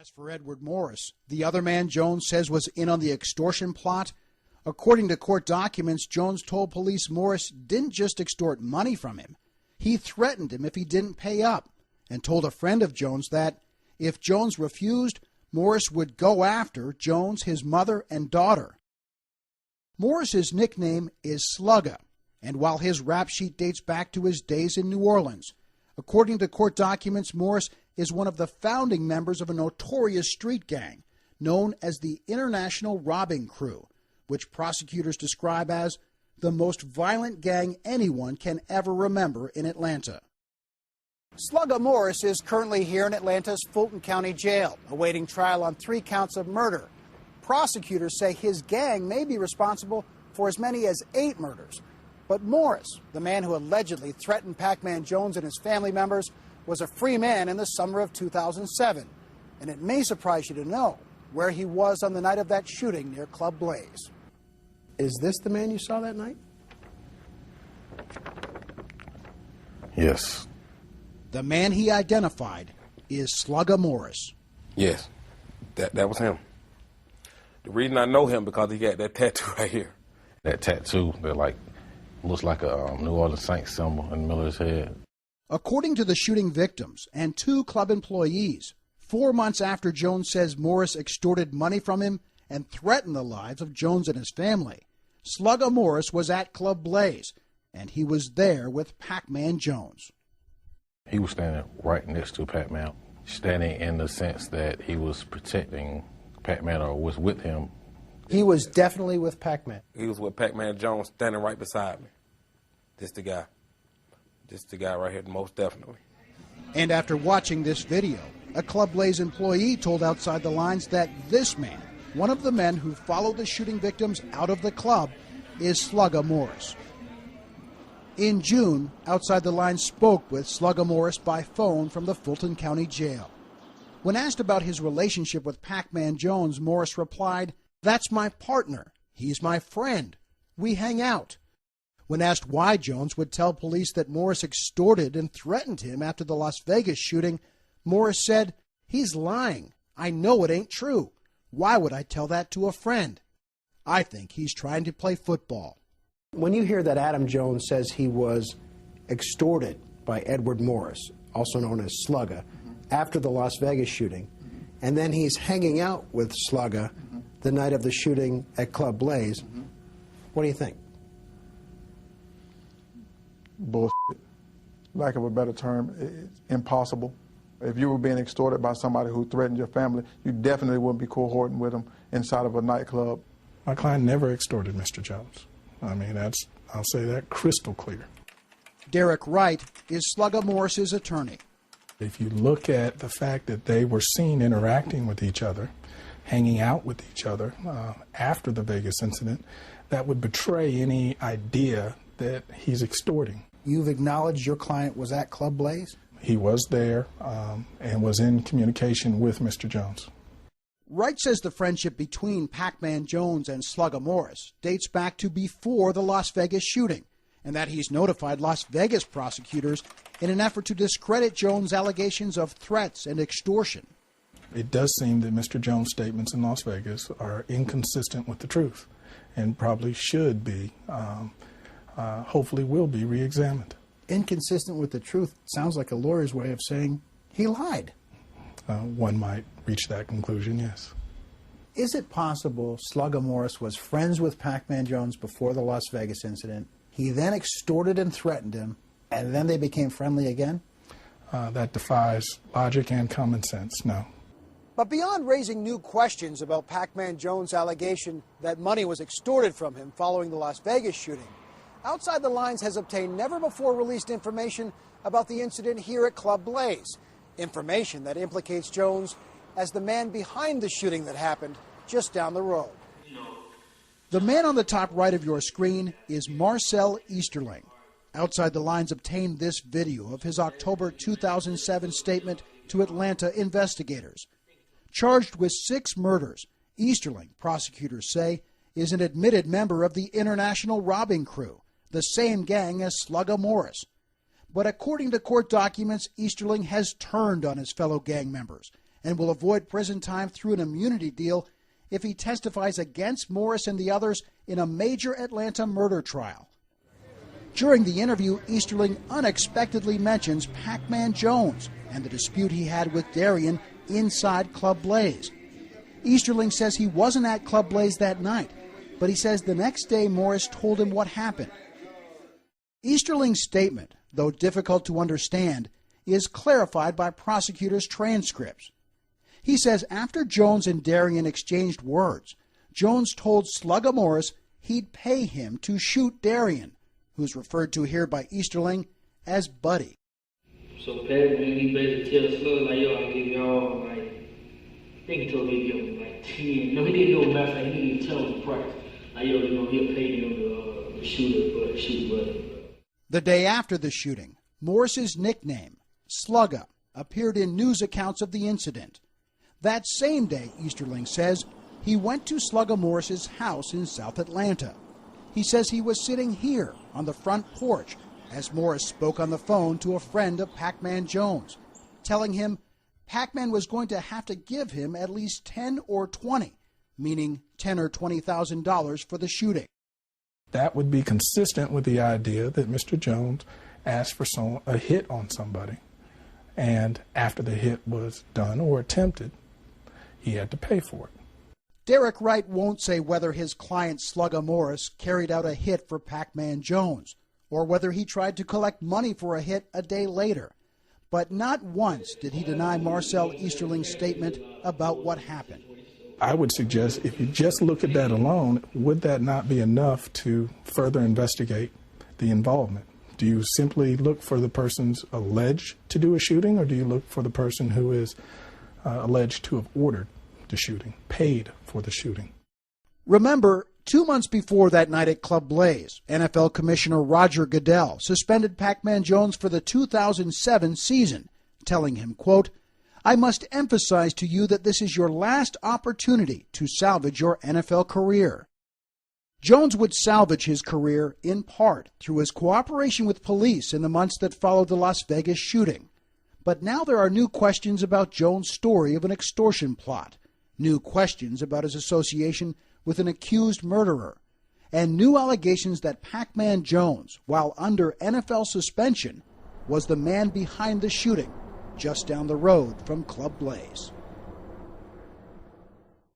As for Edward Morris, the other man Jones says was in on the extortion plot, according to court documents, Jones told police Morris didn't just extort money from him. He threatened him if he didn't pay up, and told a friend of Jones that if Jones refused, Morris would go after Jones, his mother, and daughter. Morris's nickname is Slugga, and while his rap sheet dates back to his days in New Orleans, according to court documents, Morris is one of the founding members of a notorious street gang known as the International Robbing Crew, which prosecutors describe as the most violent gang anyone can ever remember in Atlanta. Slugga Morris is currently here in Atlanta's Fulton County Jail, awaiting trial on 3 counts of murder. Prosecutors say his gang may be responsible for as many as 8 murders. But Morris, the man who allegedly threatened Pacman Jones and his family members, was a free man in the summer of 2007. And it may surprise you to know where he was on the night of that shooting near Club Blaze. Is this the man you saw that night? Yes. The man he identified is Slugga Morris. Yes, that was him. The reason I know him because he got that tattoo right here. That tattoo that looks like a New Orleans Saints symbol in the middle of his head. According to the shooting victims and 2 club employees, 4 months after Jones says Morris extorted money from him and threatened the lives of Jones and his family, Slugga Morris was at Club Blaze, and he was there with Pacman Jones. He was standing right next to Pacman, standing in the sense that he was protecting Pacman or was with him. He was definitely with Pacman. He was with Pacman Jones standing right beside me. This the guy. This the guy right here, most definitely. And after watching this video, a Club Blaze employee told Outside the Lines that this man, one of the men who followed the shooting victims out of the club, is Slugga Morris. In June, Outside the Lines spoke with Slugga Morris by phone from the Fulton County Jail. When asked about his relationship with Pacman Jones, Morris replied, "That's my partner. He's my friend. We hang out." When asked why Jones would tell police that Morris extorted and threatened him after the Las Vegas shooting, Morris said, "He's lying. I know it ain't true. Why would I tell that to a friend? I think he's trying to play football." When you hear that Adam Jones says he was extorted by Edward Morris, also known as Slugga, after the Las Vegas shooting, and then he's hanging out with Slugga the night of the shooting at Club Blaze, what do you think? Bullshit. Lack of a better term, it's impossible. If you were being extorted by somebody who threatened your family, you definitely wouldn't be cohorting with them inside of a nightclub. My client never extorted Mr. Jones. I mean, I'll say that crystal clear. Derek Wright is Slugga Morris's attorney. If you look at the fact that they were seen interacting with each other, hanging out with each other after the Vegas incident, that would betray any idea that he's extorting. You've acknowledged your client was at Club Blaze? He was there and was in communication with Mr. Jones. Wright says the friendship between Pacman Jones and Slugga Morris dates back to before the Las Vegas shooting, and that he's notified Las Vegas prosecutors in an effort to discredit Jones' allegations of threats and extortion. It does seem that Mr. Jones' statements in Las Vegas are inconsistent with the truth and probably should be, hopefully will be, re-examined. Inconsistent with the truth sounds like a lawyer's way of saying he lied. One might reach that conclusion, yes. Is it possible Slugga Morris was friends with Pacman Jones before the Las Vegas incident? He then extorted and threatened him, and then they became friendly again? That defies logic and common sense, no. But beyond raising new questions about Pacman Jones' allegation that money was extorted from him following the Las Vegas shooting, Outside the Lines has obtained never-before-released information about the incident here at Club Blaze, information that implicates Jones as the man behind the shooting that happened just down the road. The man on the top right of your screen is Marcel Easterling. Outside the Lines obtained this video of his October 2007 statement to Atlanta investigators. Charged with 6 murders, Easterling, prosecutors say, is an admitted member of the International Robbing Crew, the same gang as Slugga Morris. But according to court documents, Easterling has turned on his fellow gang members and will avoid prison time through an immunity deal if he testifies against Morris and the others in a major Atlanta murder trial. During the interview, Easterling unexpectedly mentions Pacman Jones and the dispute he had with Darian inside Club Blaze. Easterling says he wasn't at Club Blaze that night, but he says the next day Morris told him what happened. Easterling's statement, though difficult to understand, is clarified by prosecutors' transcripts. He says after Jones and Darian exchanged words, Jones told Slugger Morris he'd pay him to shoot Darian, who's referred to here by Easterling as Buddy. So Pacman, he basically tell Slug, like, yo, I'll give y'all, like, I think he told me to give him, like, 10. No, he didn't give him nothing. He didn't even tell him the price. Like, yo, you know, he'll pay him to shoot Buddy. The day after the shooting, Morris's nickname, Slugger, appeared in news accounts of the incident. That same day, Easterling says, he went to Slugger Morris's house in South Atlanta. He says he was sitting here on the front porch as Morris spoke on the phone to a friend of Pacman Jones, telling him Pacman was going to have to give him at least 10 or 20, meaning $10,000 or $20,000 for the shooting. That would be consistent with the idea that Mr. Jones asked for a hit on somebody, and after the hit was done or attempted, he had to pay for it. Derek Wright won't say whether his client Slugger Morris carried out a hit for Pacman Jones, or whether he tried to collect money for a hit a day later. But not once did he deny Marcel Easterling's statement about what happened. I would suggest if you just look at that alone, would that not be enough to further investigate the involvement? Do you simply look for the person's alleged to do a shooting, or do you look for the person who is alleged to have ordered the shooting, paid for the shooting? Remember, 2 months before that night at Club Blaze, NFL Commissioner Roger Goodell suspended Pacman Jones for the 2007 season, telling him, quote, "I must emphasize to you that this is your last opportunity to salvage your NFL career." Jones would salvage his career in part through his cooperation with police in the months that followed the Las Vegas shooting. But now there are new questions about Jones' story of an extortion plot, new questions about his association with an accused murderer, and new allegations that Pacman Jones, while under NFL suspension, was the man behind the shooting just down the road from Club Blaze.